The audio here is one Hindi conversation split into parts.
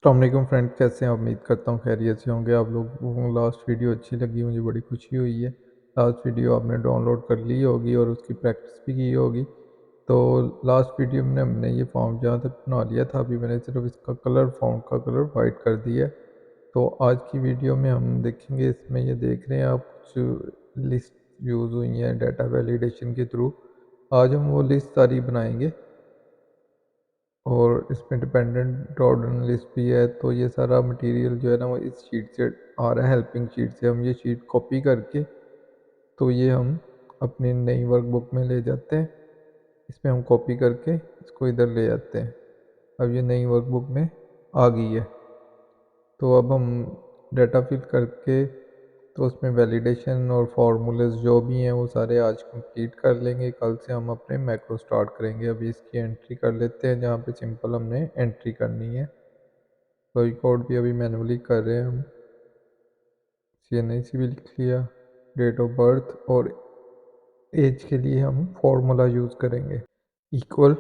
अस्सलाम वालेकुम फ्रेंड, कैसे हैं? उम्मीद करता हूँ खैरियत से होंगे आप लोग। लास्ट वीडियो अच्छी लगी, मुझे बड़ी खुशी हुई है। लास्ट वीडियो आपने डाउनलोड कर ली होगी और उसकी प्रैक्टिस भी की होगी। तो लास्ट वीडियो में हमने ये फॉर्म जहाँ तक बना लिया था, अभी मैंने सिर्फ इसका कलर, फॉर्म का कलर वाइट कर दिया है। तो आज की वीडियो में हम देखेंगे, इसमें ये देख रहे हैं आप कुछ लिस्ट यूज़ हुई हैं डाटा वैलिडेशन के थ्रू। आज हम वो लिस्ट सारी बनाएंगे और इसमें डिपेंडेंट ऑर्डर लिस्ट भी है। तो ये सारा मटेरियल जो है ना, वो इस शीट से आ रहा है, हेल्पिंग शीट से। हम ये शीट कॉपी करके तो ये हम अपनी नई वर्कबुक में ले जाते हैं। इसमें हम कॉपी करके इसको इधर ले जाते हैं। अब ये नई वर्कबुक में आ गई है। तो अब हम डाटा फिल करके तो उसमें वैलिडेशन और फार्मूलेस जो भी हैं वो सारे आज कंप्लीट कर लेंगे। कल से हम अपने मैक्रो स्टार्ट करेंगे। अभी इसकी एंट्री कर लेते हैं, जहाँ पे सिंपल हमने एंट्री करनी है। कोई कोड भी अभी मैनुअली कर रहे हैं हम। CNIC भी लिख लिया। डेट ऑफ बर्थ और एज के लिए हम फॉर्मूला यूज़ करेंगे, इक्वल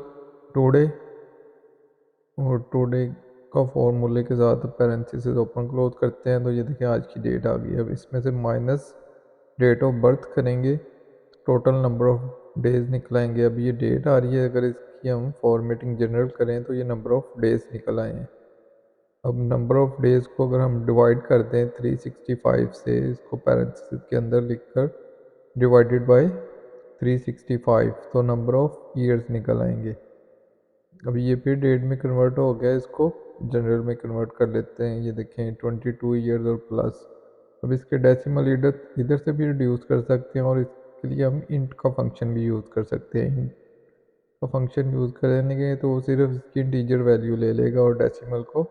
टुडे। और टुडे का फॉर्मूले के साथ पैरेंथेसिस ओपन क्लोज करते हैं। तो ये देखिए आज की डेट आ गई। अब इसमें से माइनस डेट ऑफ बर्थ करेंगे, टोटल नंबर ऑफ डेज निकलाएंगे। अब ये डेट आ रही है, अगर इसकी हम फॉर्मेटिंग जनरल करें तो ये नंबर ऑफ डेज निकल आए हैं। अब नंबर ऑफ डेज को अगर हम डिवाइड कर दें 365 से, इसको पैरेंथेसिस के अंदर लिखकर डिवाइडेड बाय 365, तो नंबर ऑफ ईयर्स निकल आएंगे। अब ये फिर डेट में कन्वर्ट हो गया, इसको जनरल में कन्वर्ट कर लेते हैं। ये देखें 22 ईयर्स और प्लस। अब इसके डेसिमल इधर इधर से भी रिड्यूस कर सकते हैं और इसके लिए हम इंट का फंक्शन भी यूज़ कर सकते हैं। इंट का फंक्शन यूज़ करने के तो वो सिर्फ इसकी इंटीजर वैल्यू ले लेगा और डेसिमल को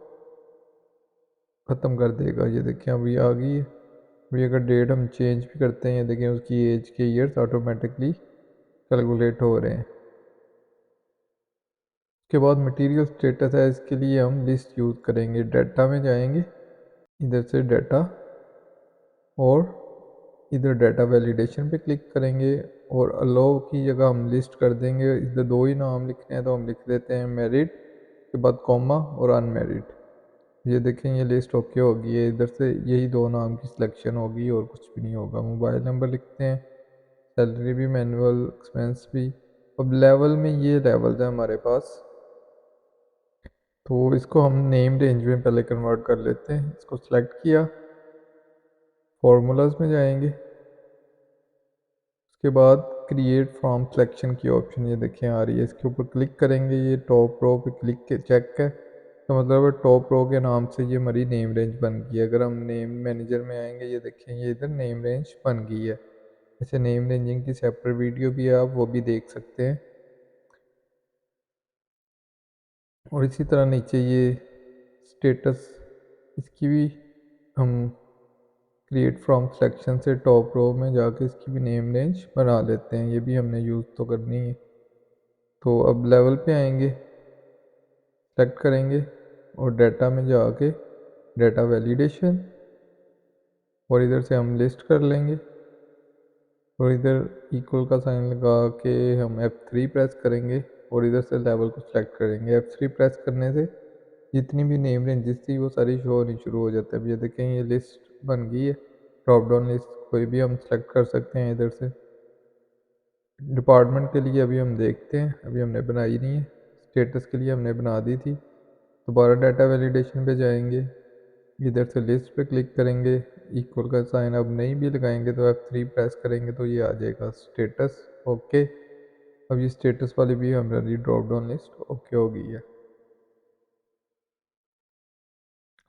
ख़त्म कर देगा। ये देखें अभी आ गई है। अभी अगर डेट हम चेंज भी करते हैं, ये देखें उसकी एज के ईयर्स ऑटोमेटिकली कैलकुलेट हो रहे हैं। उसके बाद मटेरियल स्टेटस है, इसके लिए हम लिस्ट यूज़ करेंगे। डाटा में जाएंगे, इधर से डाटा और इधर डाटा वैलिडेशन पे क्लिक करेंगे और अलो की जगह हम लिस्ट कर देंगे। इधर दो ही नाम लिखने हैं तो हम लिख देते हैं मैरिड, के बाद कॉमा और अनमेरिड। ये देखें ये लिस्ट ओके होगी है। इधर से यही दो नाम की सिलेक्शन होगी और कुछ भी नहीं होगा। मोबाइल नंबर लिखते हैं, सैलरी भी मैनुअल, एक्सपेंस भी। अब लेवल में ये लेवल्स है हमारे पास, तो इसको हम नेम रेंज में पहले कन्वर्ट कर लेते हैं। इसको सिलेक्ट किया, फार्मूलाज में जाएंगे, उसके बाद क्रिएट फ्रॉम सिलेक्शन की ऑप्शन ये देखें आ रही है। इसके ऊपर क्लिक करेंगे, ये टॉप रो पे क्लिक के चेक है, तो मतलब टॉप रो के नाम से ये हमारी नेम रेंज बन गई है। अगर हम नेम मैनेजर में आएंगे, ये देखें ये इधर नेम रेंज बन गई है। ऐसे नेम रेंजिंग की सेपरेट वीडियो भी है, आप वो भी देख सकते हैं। और इसी तरह नीचे ये स्टेटस, इसकी भी हम क्रिएट फ्रॉम सिलेक्शन से टॉप रो में जाके इसकी भी नेम रेंज बना लेते हैं। ये भी हमने यूज़ तो करनी है। तो अब लेवल पे आएंगे, सेलेक्ट करेंगे और डाटा में जाके डाटा वैलिडेशन, और इधर से हम लिस्ट कर लेंगे और इधर इक्वल का साइन लगा के हम F3 प्रेस करेंगे और इधर से लेवल को सिलेक्ट करेंगे। F3 प्रेस करने से जितनी भी नेम रेंजेस थी वो सारी शो होनी शुरू हो जाती है। अब ये देखें ये लिस्ट बन गई है, ड्रॉप डाउन लिस्ट कोई भी हम सेलेक्ट कर सकते हैं इधर से। डिपार्टमेंट के लिए अभी हम देखते हैं, अभी हमने बनाई नहीं है। स्टेटस के लिए हमने बना दी थी। दोबारा डाटा वैलिडेशन पे जाएंगे, इधर से लिस्ट पे क्लिक करेंगे, इक्वल का साइन अब नहीं भी लगाएंगे तो F3 प्रेस करेंगे तो ये आ जाएगा स्टेटस ओके। अब ये स्टेटस वाली भी हमारी ड्रॉप डाउन लिस्ट ओके हो गई है।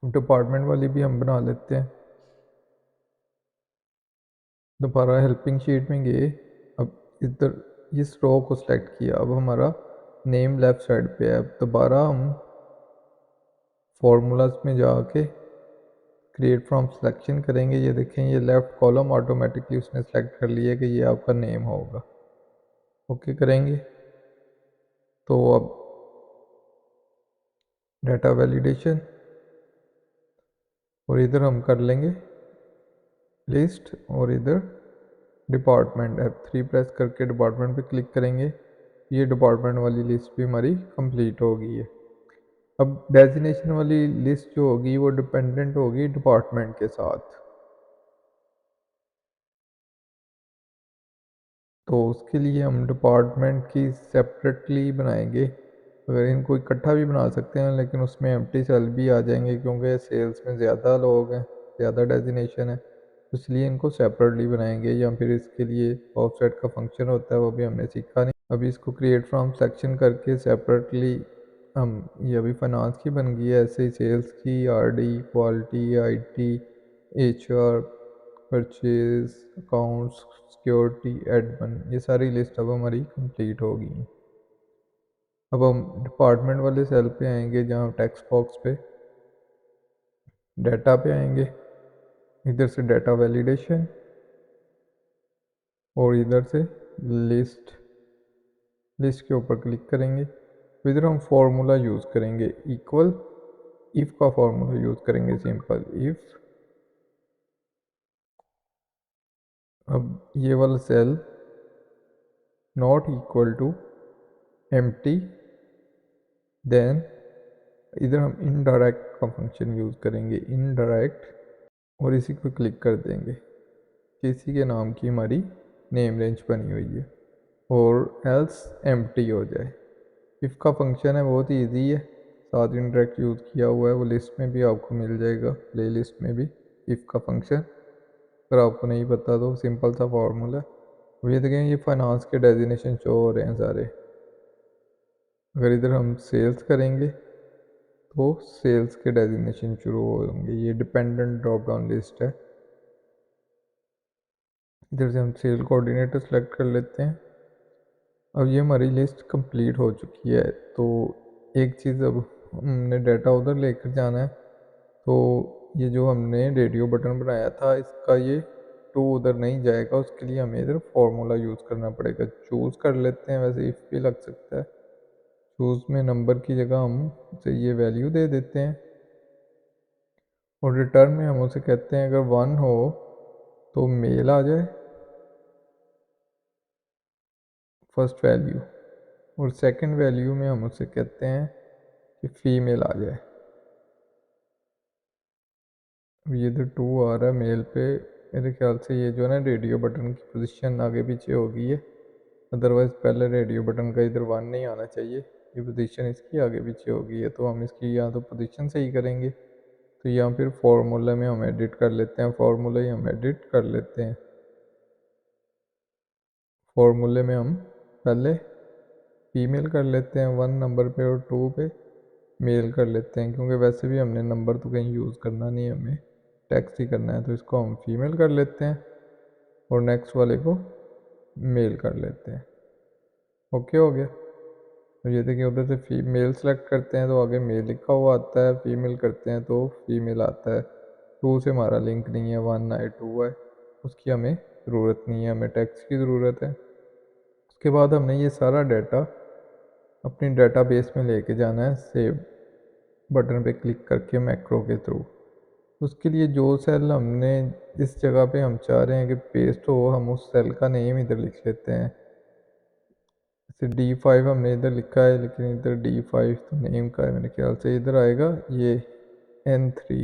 डिपार्टमेंट वाली भी हम बना लेते हैं। दोबारा हेल्पिंग शीट में गए, अब इधर इस रो को सिलेक्ट किया। अब हमारा नेम लेफ्ट साइड पे है। अब दोबारा हम फॉर्मूलाज में जाके क्रिएट फ्रॉम सिलेक्शन करेंगे। ये देखें ये लेफ़्ट कॉलम ऑटोमेटिकली उसने सेलेक्ट कर लिया कि ये आपका नेम होगा। ओके करेंगे तो अब डाटा वैलिडेशन और इधर हम कर लेंगे लिस्ट और इधर डिपार्टमेंट। F3 प्रेस करके डिपार्टमेंट पे क्लिक करेंगे। ये डिपार्टमेंट वाली लिस्ट भी हमारी कंप्लीट हो गई है। अब डेजिनेशन वाली लिस्ट जो होगी वो डिपेंडेंट होगी डिपार्टमेंट के साथ। तो उसके लिए हम डिपार्टमेंट की सेपरेटली बनाएंगे। अगर इनको इकट्ठा भी बना सकते हैं लेकिन उसमें एम्प्टी सेल भी आ जाएंगे क्योंकि सेल्स में ज़्यादा लोग हैं, ज़्यादा डेजिनेशन है, इसलिए इनको सेपरेटली बनाएंगे। या फिर इसके लिए ऑफसेट का फंक्शन होता है, वो भी हमने सीखा नहीं। अभी इसको क्रिएट फ्रॉम सेक्शन करके सेपरेटली हम, ये अभी फाइनेंस की बन गई है, ऐसे ही सेल्स की, RD, quality, IT, HR, purchase, accounts, security, admin, ये सारी लिस्ट अब हमारी कंप्लीट होगी। अब हम डिपार्टमेंट वाले सेल पे आएंगे, जहाँ टेक्स्ट बॉक्स पे डाटा पे आएंगे, इधर से डाटा वैलिडेशन और इधर से लिस्ट के ऊपर क्लिक करेंगे। तो इधर हम फॉर्मूला यूज़ करेंगे, इक्वल इफ़ का फॉर्मूला यूज़ करेंगे, सिंपल इफ़। अब ये वाला cell not equal to empty, then इधर हम इनडायरेक्ट का फंक्शन यूज़ करेंगे, इनडायरेक्ट, और इसी को क्लिक कर देंगे कि इसी के नाम की हमारी नेम रेंज बनी हुई है, और एल्स एम्प्टी हो जाए। इफ़ का फंक्शन है, बहुत ही ईजी है, साथ इनडायरेक्ट यूज़ किया हुआ है, वो लिस्ट में भी आपको मिल जाएगा, प्ले लिस्ट में भी इफ़ का फंक्शन। अगर आपको नहीं पता तो सिंपल सा फार्मूला है। अब ये देखें, ये फाइनेंस के डेजिनेशन शो हो रहे हैं सारे। अगर इधर हम सेल्स करेंगे तो सेल्स के डेजिनेशन शुरू होंगे, ये डिपेंडेंट ड्रॉप डाउन लिस्ट है। इधर से हम सेल कोऑर्डिनेटर सेलेक्ट कर लेते हैं। अब ये हमारी लिस्ट कंप्लीट हो चुकी है। तो एक चीज़, अब हमने डाटा उधर लेकर जाना है, तो ये जो हमने रेडियो बटन बनाया था, इसका ये टू उधर नहीं जाएगा, उसके लिए हमें इधर फार्मूला यूज़ करना पड़ेगा। चूज़ कर लेते हैं, वैसे इफ़ भी लग सकता है। चूज़ में नंबर की जगह हम उसे ये वैल्यू दे देते हैं, और रिटर्न में हम उसे कहते हैं अगर 1 हो तो मेल आ जाए फर्स्ट वैल्यू, और सेकंड वैल्यू में हम उसे कहते हैं कि फीमेल आ जाए। अब ये इधर 2 आ रहा है मेल पे, मेरे ख्याल से ये जो है ना रेडियो बटन की पोजीशन आगे पीछे हो गई है, अदरवाइज़ पहले रेडियो बटन का इधर 1 नहीं आना चाहिए, ये पोजीशन इसकी आगे पीछे हो गई है। तो हम इसकी या तो पोजीशन सही करेंगे, तो या फिर फार्मूला में हम एडिट कर लेते हैं, फार्मूला ही हम एडिट कर लेते हैं। फार्मूले में हम पहले फीमेल कर लेते हैं 1 नंबर पे, और 2 पे मेल कर लेते हैं, क्योंकि वैसे भी हमने नंबर तो कहीं यूज़ करना नहीं है, हमें टेक्स्ट ही करना है। तो इसको हम फीमेल कर लेते हैं और नेक्स्ट वाले को मेल कर लेते हैं। ओके हो गया। तो ये देखिए, उधर से फीमेल सेलेक्ट करते हैं तो आगे मेल लिखा हुआ आता है, फीमेल करते हैं तो फीमेल आता है। 2 से हमारा लिंक नहीं है, 1 है 2 है, उसकी हमें ज़रूरत नहीं है, हमें टेक्स्ट की ज़रूरत है। उसके बाद हमने ये सारा डाटा अपनी डाटाबेस में लेके जाना है, सेव बटन पे क्लिक करके मैक्रो के थ्रू। उसके लिए जो सेल हमने इस जगह पे हम चाह रहे हैं कि पेस्ट हो, हम उस सेल का नेम इधर लिख लेते हैं। जैसे D5 हमने इधर लिखा है, लेकिन इधर D5 तो नेम का है, मेरे ख्याल से इधर आएगा ये N3।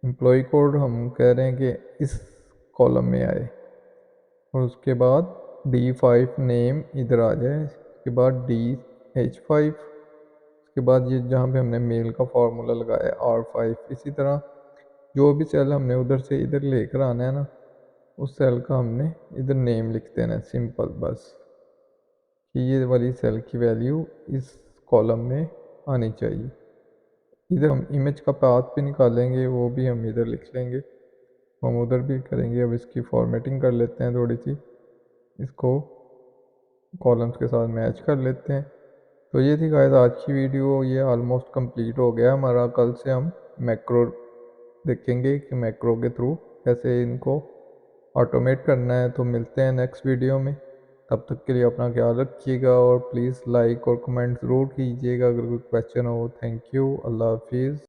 एम्प्लॉय कोड हम कह रहे हैं कि इस कॉलम में आए, और उसके बाद D5 नेम इधर आ जाए, उसके बाद DH5, उसके बाद ये जहाँ पे हमने मेल का फार्मूला लगाया R5। इसी तरह जो भी सेल हमने उधर से इधर लेकर आना है ना, उस सेल का हमने इधर नेम लिख देना है, सिंपल, बस कि ये वाली सेल की वैल्यू इस कॉलम में आनी चाहिए। इधर हम इमेज का पाथ भी निकालेंगे, वो भी हम इधर लिख लेंगे, हम उधर भी करेंगे। अब इसकी फॉर्मेटिंग कर लेते हैं थोड़ी सी, इसको कॉलम्स के साथ मैच कर लेते हैं। तो ये थी गाइस आज की वीडियो, ये ऑलमोस्ट कंप्लीट हो गया हमारा। कल से हम मैक्रो देखेंगे कि मैक्रो के थ्रू कैसे इनको ऑटोमेट करना है। तो मिलते हैं नेक्स्ट वीडियो में, तब तक के लिए अपना ख्याल रखिएगा, और प्लीज़ लाइक और कमेंट ज़रूर कीजिएगा अगर कोई क्वेश्चन हो। थैंक यू, अल्लाह हाफिज़।